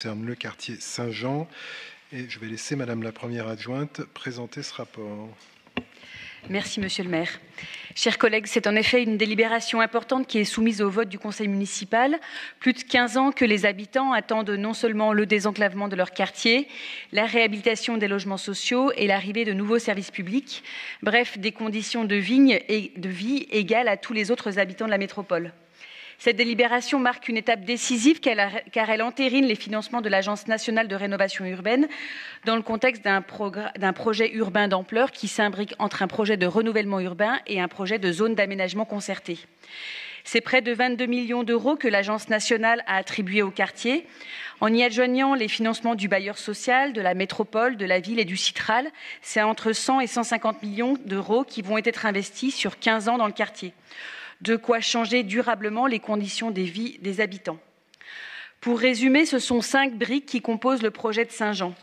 concerne le quartier Saint-Jean. Et je vais laisser Madame la Première adjointe présenter ce rapport. Merci, Monsieur le maire. Chers collègues, c'est en effet une délibération importante qui est soumise au vote du conseil municipal. Plus de 15 ans que les habitants attendent non seulement le désenclavement de leur quartier, la réhabilitation des logements sociaux et l'arrivée de nouveaux services publics, bref, des conditions de vie égales à tous les autres habitants de la métropole. Cette délibération marque une étape décisive car elle entérine les financements de l'Agence nationale de rénovation urbaine dans le contexte d'un projet urbain d'ampleur qui s'imbrique entre un projet de renouvellement urbain et un projet de zone d'aménagement concerté. C'est près de 22 millions d'euros que l'Agence nationale a attribué au quartier. En y adjoignant les financements du bailleur social, de la métropole, de la ville et du Citral, c'est entre 100 et 150 millions d'euros qui vont être investis sur 15 ans dans le quartier. De quoi changer durablement les conditions de vie des habitants. Pour résumer, ce sont 5 briques qui composent le projet de Saint-Jean.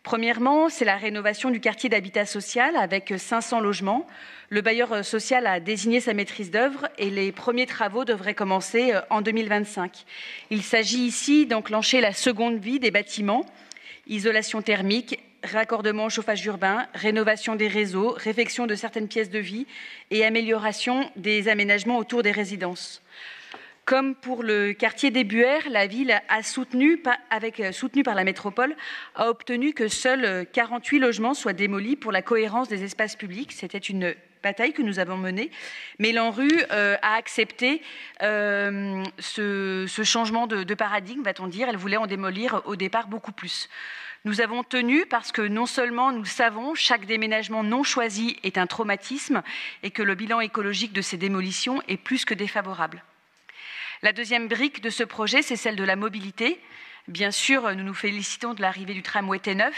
Premièrement, c'est la rénovation du quartier d'habitat social avec 500 logements. Le bailleur social a désigné sa maîtrise d'œuvre et les premiers travaux devraient commencer en 2025. Il s'agit ici d'enclencher la seconde vie des bâtiments, isolation thermique, raccordement au chauffage urbain, rénovation des réseaux, réfection de certaines pièces de vie et amélioration des aménagements autour des résidences. Comme pour le quartier des Buères, la ville a soutenue par la métropole, a obtenu que seuls 48 logements soient démolis pour la cohérence des espaces publics. C'était une bataille que nous avons menée, mais l'ANRU a accepté ce changement de paradigme, va-t-on dire. Elle voulait en démolir au départ beaucoup plus. Nous avons tenu parce que non seulement nous savons chaque déménagement non choisi est un traumatisme et que le bilan écologique de ces démolitions est plus que défavorable. La deuxième brique de ce projet, c'est celle de la mobilité. Bien sûr, nous nous félicitons de l'arrivée du tramway T9,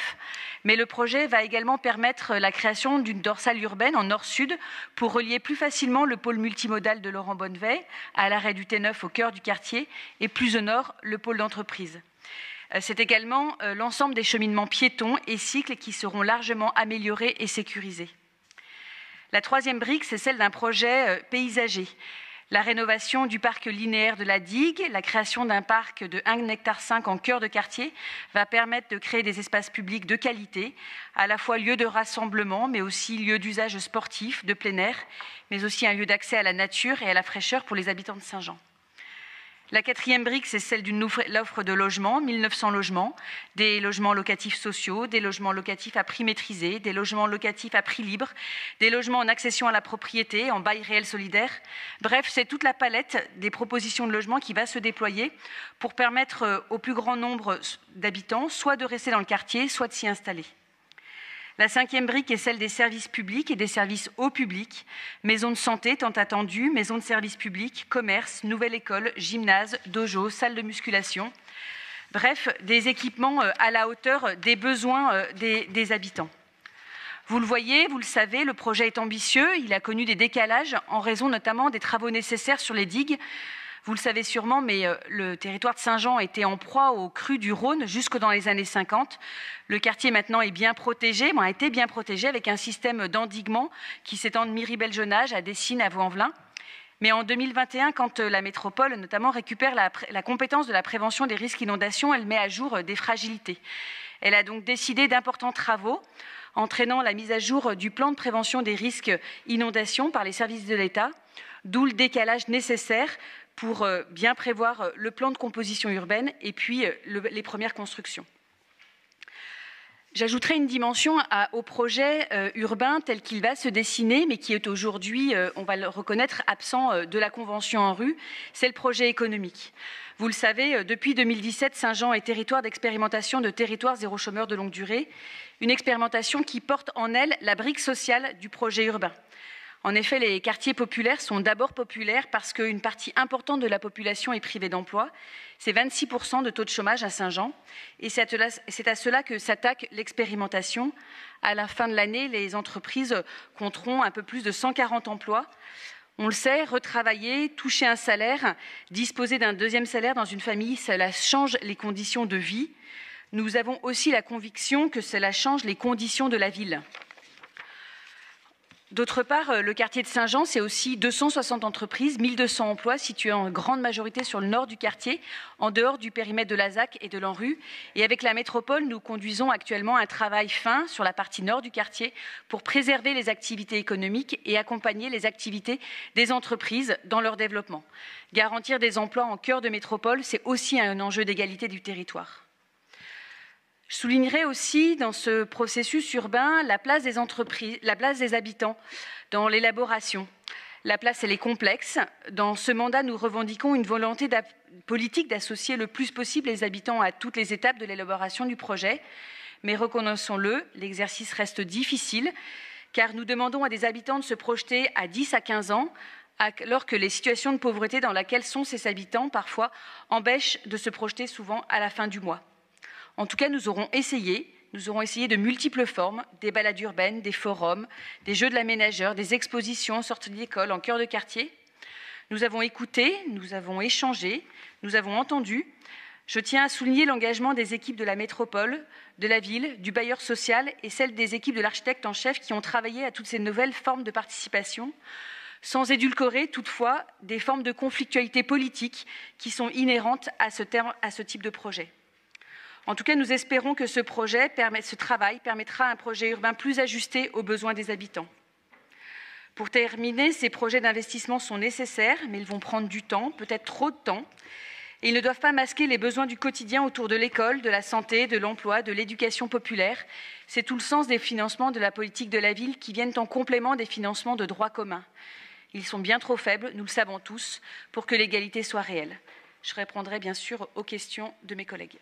mais le projet va également permettre la création d'une dorsale urbaine en nord-sud pour relier plus facilement le pôle multimodal de Laurent-Bonnevet à l'arrêt du T9 au cœur du quartier et plus au nord, le pôle d'entreprise. C'est également l'ensemble des cheminements piétons et cycles qui seront largement améliorés et sécurisés. La troisième brique, c'est celle d'un projet paysager. La rénovation du parc linéaire de la digue, la création d'un parc de 1,5 hectare en cœur de quartier va permettre de créer des espaces publics de qualité, à la fois lieu de rassemblement, mais aussi lieu d'usage sportif, de plein air, mais aussi un lieu d'accès à la nature et à la fraîcheur pour les habitants de Saint-Jean. La quatrième brique, c'est celle d'une l'offre de logements, 1900 logements, des logements locatifs sociaux, des logements locatifs à prix maîtrisé, des logements locatifs à prix libre, des logements en accession à la propriété, en bail réel solidaire. Bref, c'est toute la palette des propositions de logements qui va se déployer pour permettre au plus grand nombre d'habitants soit de rester dans le quartier, soit de s'y installer. La cinquième brique est celle des services publics et des services au public, maisons de santé tant attendues, maisons de services publics, commerce, nouvelle école, gymnase, dojo, salle de musculation. Bref, des équipements à la hauteur des besoins des habitants. Vous le voyez, vous le savez, le projet est ambitieux, il a connu des décalages en raison notamment des travaux nécessaires sur les digues. Vous le savez sûrement, mais le territoire de Saint-Jean était en proie aux crues du Rhône jusque dans les années 50. Le quartier maintenant est bien protégé, a été bien protégé avec un système d'endiguement qui s'étend de Miribel-Jonage à Dessines, à Vaux-en-Velin. Mais en 2021, quand la métropole notamment récupère la compétence de la prévention des risques d'inondation, elle met à jour des fragilités. Elle a donc décidé d'importants travaux entraînant la mise à jour du plan de prévention des risques inondation par les services de l'État, d'où le décalage nécessaire pour bien prévoir le plan de composition urbaine et puis les premières constructions. J'ajouterai une dimension au projet urbain tel qu'il va se dessiner, mais qui est aujourd'hui, on va le reconnaître, absent de la convention ANRU, c'est le projet économique. Vous le savez, depuis 2017, Saint-Jean est territoire d'expérimentation de territoire zéro chômeur de longue durée, une expérimentation qui porte en elle la brique sociale du projet urbain. En effet, les quartiers populaires sont d'abord populaires parce qu'une partie importante de la population est privée d'emploi. C'est 26% de taux de chômage à Saint-Jean. Et c'est à cela que s'attaque l'expérimentation. À la fin de l'année, les entreprises compteront un peu plus de 140 emplois. On le sait, retravailler, toucher un salaire, disposer d'un deuxième salaire dans une famille, cela change les conditions de vie. Nous avons aussi la conviction que cela change les conditions de la ville. D'autre part, le quartier de Saint-Jean, c'est aussi 260 entreprises, 1200 emplois situés en grande majorité sur le nord du quartier, en dehors du périmètre de la ZAC et de l'ANRU. Et avec la métropole, nous conduisons actuellement un travail fin sur la partie nord du quartier pour préserver les activités économiques et accompagner les activités des entreprises dans leur développement. Garantir des emplois en cœur de métropole, c'est aussi un enjeu d'égalité du territoire. Je soulignerai aussi dans ce processus urbain la place des entreprises, la place des habitants dans l'élaboration. La place, elle est complexe. Dans ce mandat, nous revendiquons une volonté politique d'associer le plus possible les habitants à toutes les étapes de l'élaboration du projet. Mais reconnaissons-le, l'exercice reste difficile, car nous demandons à des habitants de se projeter à 10 à 15 ans, alors que les situations de pauvreté dans lesquelles sont ces habitants, parfois, empêchent de se projeter souvent à la fin du mois. En tout cas, nous aurons essayé de multiples formes, des balades urbaines, des forums, des jeux de l'aménageur, des expositions en sortie d'école, en cœur de quartier. Nous avons écouté, nous avons échangé, nous avons entendu. Je tiens à souligner l'engagement des équipes de la métropole, de la ville, du bailleur social et celle des équipes de l'architecte en chef qui ont travaillé à toutes ces nouvelles formes de participation, sans édulcorer toutefois des formes de conflictualité politique qui sont inhérentes à ce type de projet. En tout cas, nous espérons que ce travail permettra un projet urbain plus ajusté aux besoins des habitants. Pour terminer, ces projets d'investissement sont nécessaires, mais ils vont prendre du temps, peut-être trop de temps, et ils ne doivent pas masquer les besoins du quotidien autour de l'école, de la santé, de l'emploi, de l'éducation populaire. C'est tout le sens des financements de la politique de la ville qui viennent en complément des financements de droit commun. Ils sont bien trop faibles, nous le savons tous, pour que l'égalité soit réelle. Je répondrai bien sûr aux questions de mes collègues.